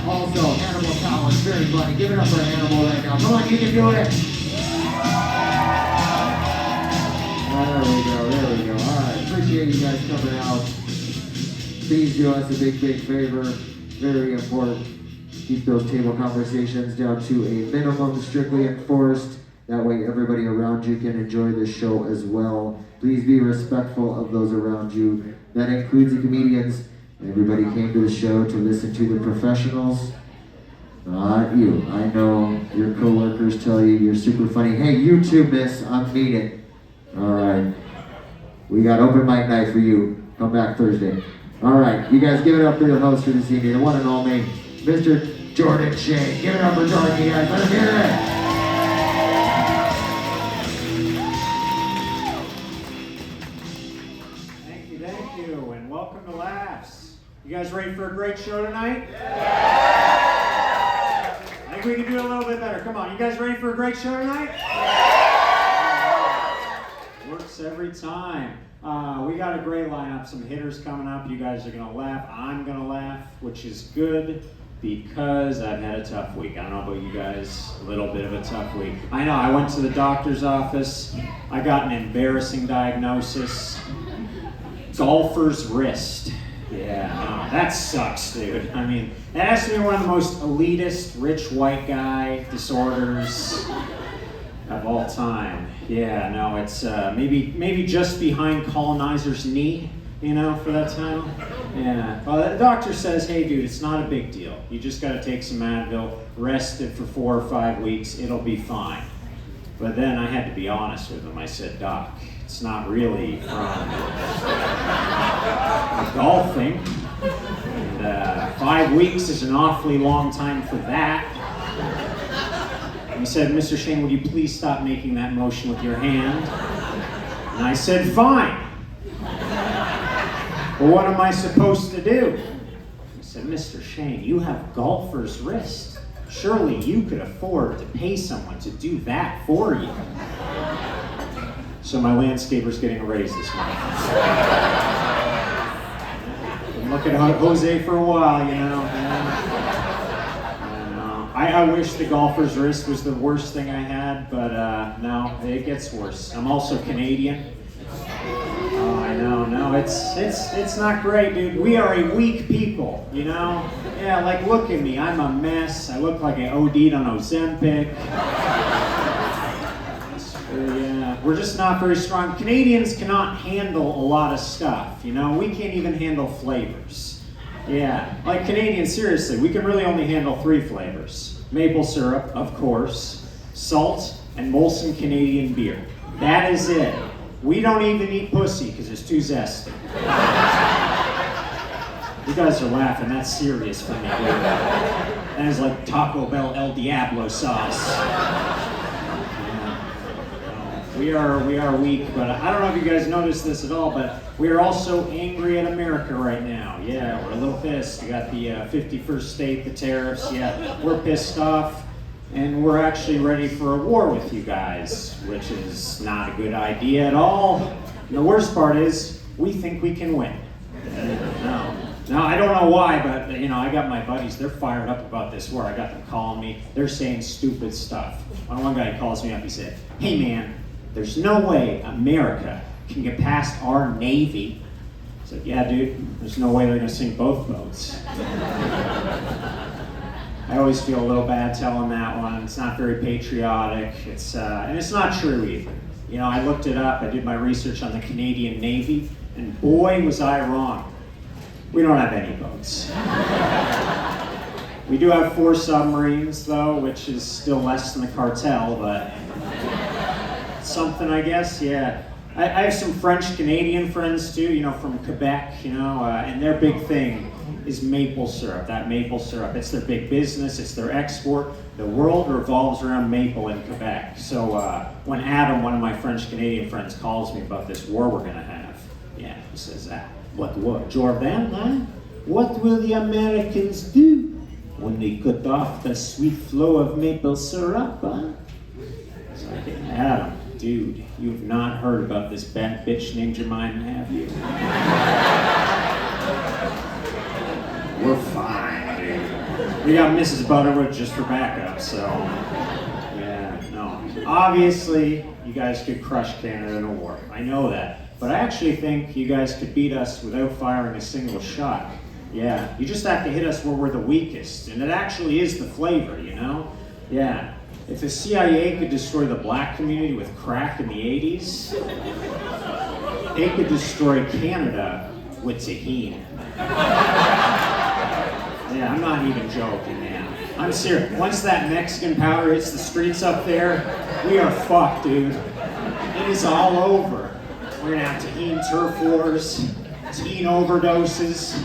Also, Hannibal Collins, very funny. Give it up for Hannibal right now. Come on, you can do it. There we go. All right, appreciate you guys coming out. Please do us a big favor. Very important. Keep those table conversations down to a minimum, strictly enforced. That way everybody around you can enjoy the show as well. Please be respectful of those around you. That includes the comedians. Everybody came to the show to listen to the professionals. Not you. I know your coworkers tell you you're super funny. Hey, you too, miss. I'm meaning. All right. We got open mic night for you. Come back Thursday. All right. You guys give it up for your host for this evening, the one and only Mr. Jordan Shane. Give it up for Jordan, you guys. Let him hear it. Thank you, and welcome to Laughs. You guys ready for a great show tonight? Yeah! I think we can do it a little bit better. Come on, you guys ready for a great show tonight? Yeah! Works every time. We got a great lineup, some hitters coming up. You guys are gonna laugh. I'm gonna laugh, which is good because I've had a tough week. I don't know about you guys, a little bit of a tough week. I know, I went to the doctor's office. I got an embarrassing diagnosis. Golfer's wrist. Yeah, no, that sucks, dude. I mean, that has to be one of the most elitist, rich white guy disorders of all time. Yeah, no, it's maybe just behind colonizer's knee, you know, for that title. Yeah. Well, the doctor says, hey, dude, it's not a big deal. You just got to take some Advil, rest it for 4 or 5 weeks, it'll be fine. But then I had to be honest with him. I said, Doc, it's not really from golfing. And 5 weeks is an awfully long time for that. And he said, Mr. Shane, would you please stop making that motion with your hand? And I said, fine. Well, what am I supposed to do? He said, Mr. Shane, you have golfer's wrist. Surely you could afford to pay someone to do that for you. So my landscaper's getting a raise this month. Been looking at Jose for a while, you know. I wish the golfer's wrist was the worst thing I had, but no, it gets worse. I'm also Canadian. Oh, I know, no, it's not great, dude. We are a weak people, you know? Yeah, like look at me, I'm a mess. I look like I OD'd on Ozempic. Yeah, we're just not very strong. Canadians cannot handle a lot of stuff, you know? We can't even handle flavors. Yeah, like Canadians, seriously, we can really only handle 3 flavors. Maple syrup, of course, salt, and Molson Canadian beer. That is it. We don't even eat pussy because it's too zesty. You guys are laughing, that's serious for me, dude. That is like Taco Bell El Diablo sauce. We are weak, but I don't know if you guys noticed this at all, but we are also angry at America right now. Yeah, we're a little pissed. We got the 51st state, the tariffs. Yeah, we're pissed off, and we're actually ready for a war with you guys, which is not a good idea at all. And the worst part is, we think we can win. No, I don't know why, but you know, I got my buddies, they're fired up about this war. I got them calling me. They're saying stupid stuff. One guy calls me up, he said, hey man, there's no way America can get past our Navy. I said, yeah, dude, there's no way they're gonna sink both boats. I always feel a little bad telling that one. It's not very patriotic. And it's not true either. You know, I looked it up. I did my research on the Canadian Navy, and boy, was I wrong. We don't have any boats. We do have 4 submarines, though, which is still less than the cartel, but something, I guess, yeah. I have some French-Canadian friends, too, you know, from Quebec, you know, and their big thing is maple syrup, that maple syrup. It's their big business, it's their export. The world revolves around maple in Quebec. So when Adam, one of my French-Canadian friends, calls me about this war we're gonna have, yeah, he says, what war? Jordan, huh? What will the Americans do when they cut off the sweet flow of maple syrup, huh? So I get, Adam, dude, you've not heard about this bad bitch named Jermaine, have you? We're fine, dude. We got Mrs. Butterwood just for backup, so yeah, no. Obviously, you guys could crush Canada in a war. I know that. But I actually think you guys could beat us without firing a single shot. Yeah, you just have to hit us where we're the weakest, and it actually is the flavor, you know? Yeah. If the CIA could destroy the black community with crack in the 80s, they could destroy Canada with tahini. Yeah, I'm not even joking, man. I'm serious. Once that Mexican powder hits the streets up there, we are fucked, dude. It is all over. We're gonna have tahini turf wars, tahini overdoses,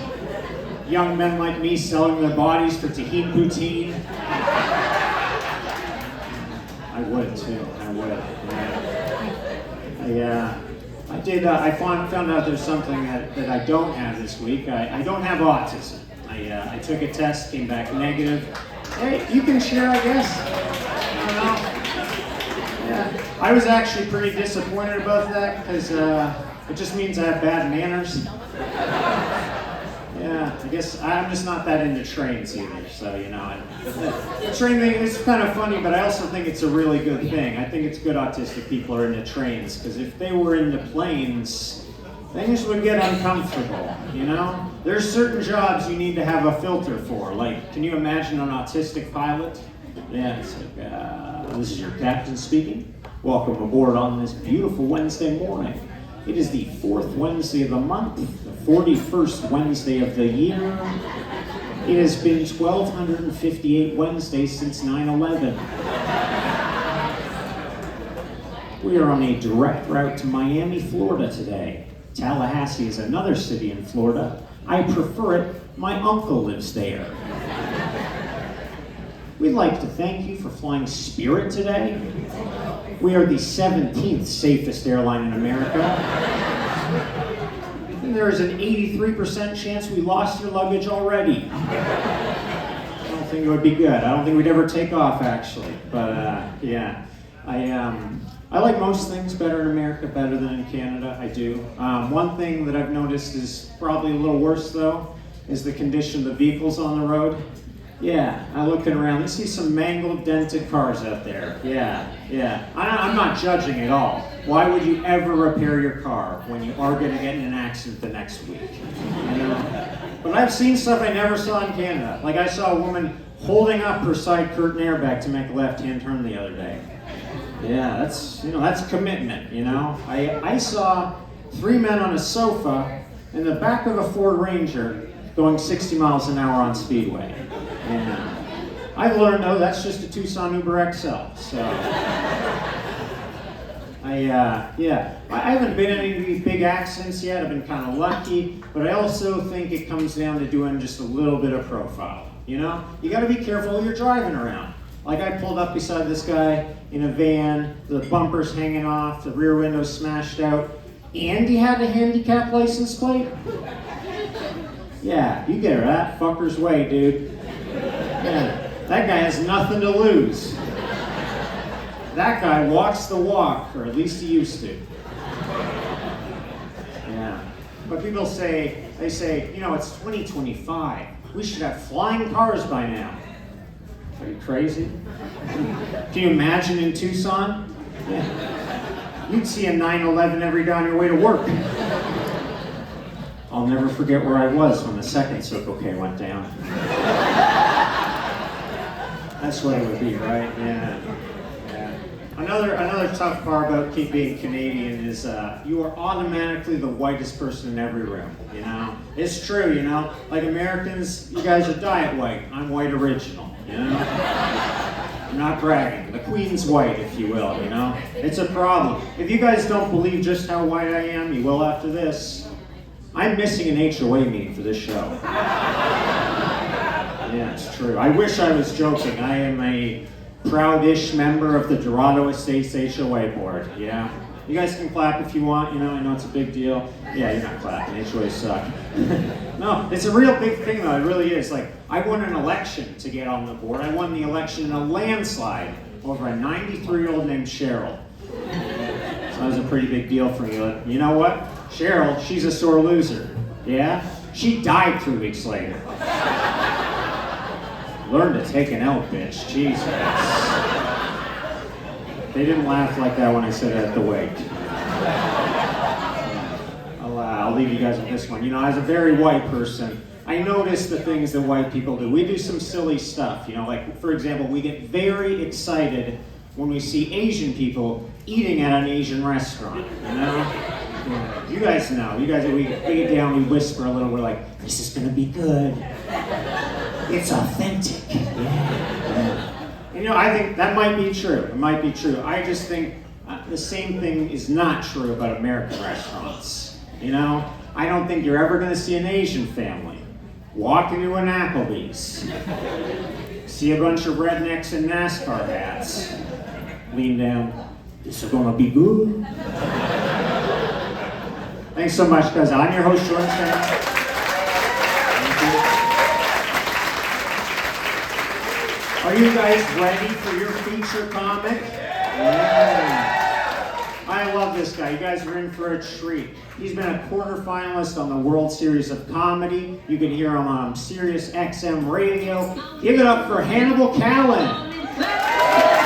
young men like me selling their bodies for tahini poutine. I would too. I would. Yeah. I found out there's something that I don't have this week. I don't have autism. I took a test, came back negative. Hey, you can share, I guess. I don't know. Yeah. I was actually pretty disappointed about that because it just means I have bad manners. Yeah, I guess I'm just not that into trains either, so you know. The train thing is kind of funny, but I also think it's a really good thing. I think it's good autistic people are into trains, because if they were into planes, things would get uncomfortable, you know? There's certain jobs you need to have a filter for, like, can you imagine an autistic pilot? Yeah, it's like, this is your captain speaking. Welcome aboard on this beautiful Wednesday morning. It is the 4th Wednesday of the month, the 41st Wednesday of the year. It has been 1,258 Wednesdays since 9/11. We are on a direct route to Miami, Florida today. Tallahassee is another city in Florida. I prefer it. My uncle lives there. We'd like to thank you for flying Spirit today. We are the 17th safest airline in America. And there is an 83% chance we lost your luggage already. I don't think it would be good. I don't think we'd ever take off, actually. But yeah, I like most things better in America, better than in Canada. I do. One thing that I've noticed is probably a little worse, though, is the condition of the vehicles on the road. Yeah, I'm looking around. You see some mangled, dented cars out there. Yeah. I'm not judging at all. Why would you ever repair your car when you are going to get in an accident the next week? You know? But I've seen stuff I never saw in Canada. Like I saw a woman holding up her side curtain airbag to make a left-hand turn the other day. Yeah, that's commitment. You know, I saw 3 men on a sofa in the back of a Ford Ranger going 60 miles an hour on Speedway. And I've learned, though, that's just a Tucson Uber XL. So, I haven't been in any of these big accidents yet. I've been kind of lucky, but I also think it comes down to doing just a little bit of profile. You know, you got to be careful when you're driving around. Like I pulled up beside this guy in a van, the bumpers hanging off, the rear window smashed out, and he had a handicap license plate. Yeah, you get that fucker's way, dude. Yeah, that guy has nothing to lose. That guy walks the walk, or at least he used to. Yeah. But people say, you know, it's 2025. We should have flying cars by now. Are you crazy? Can you imagine in Tucson? Yeah. You'd see a 9/11 every day on your way to work. I'll never forget where I was when the second Circle K went down. That's what it would be, right? Yeah. Another tough part about being Canadian is you are automatically the whitest person in every room, you know? It's true, you know? Like Americans, you guys are diet white. I'm white original, you know? I'm not bragging. The Queen's white, if you will, you know? It's a problem. If you guys don't believe just how white I am, you will after this. I'm missing an HOA meeting for this show. Yeah, it's true. I wish I was joking. I am a proud-ish member of the Dorado Estates HOA board. Yeah. You guys can clap if you want. You know, I know it's a big deal. Yeah, you're not clapping. HOAs suck. No, it's a real big thing, though. It really is. Like, I won an election to get on the board. I won the election in a landslide over a 93-year-old named Cheryl. So that was a pretty big deal for me. You know what? Cheryl, she's a sore loser. Yeah? She died 3 weeks later. Learn to take an L, bitch. Jesus. They didn't laugh like that when I said it at the wake. I'll leave you guys with this one. You know, as a very white person, I notice the things that white people do. We do some silly stuff, you know, like, for example, we get very excited when we see Asian people eating at an Asian restaurant, you know? Yeah. You guys know. You guys, we get down, we whisper a little, we're like, this is gonna be good. It's authentic. Yeah. And, you know, I think that might be true. It might be true. I just think the same thing is not true about American restaurants. You know, I don't think you're ever gonna see an Asian family walk into an Applebee's, see a bunch of rednecks in NASCAR hats, lean down, this is gonna be good. Thanks so much, guys. I'm your host, Jordan Stan. Are you guys ready for your feature comic? Yeah. I love this guy. You guys are in for a treat. He's been a quarterfinalist on the World Series of Comedy. You can hear him on Sirius XM Radio. Give it up for Hannibal Callan.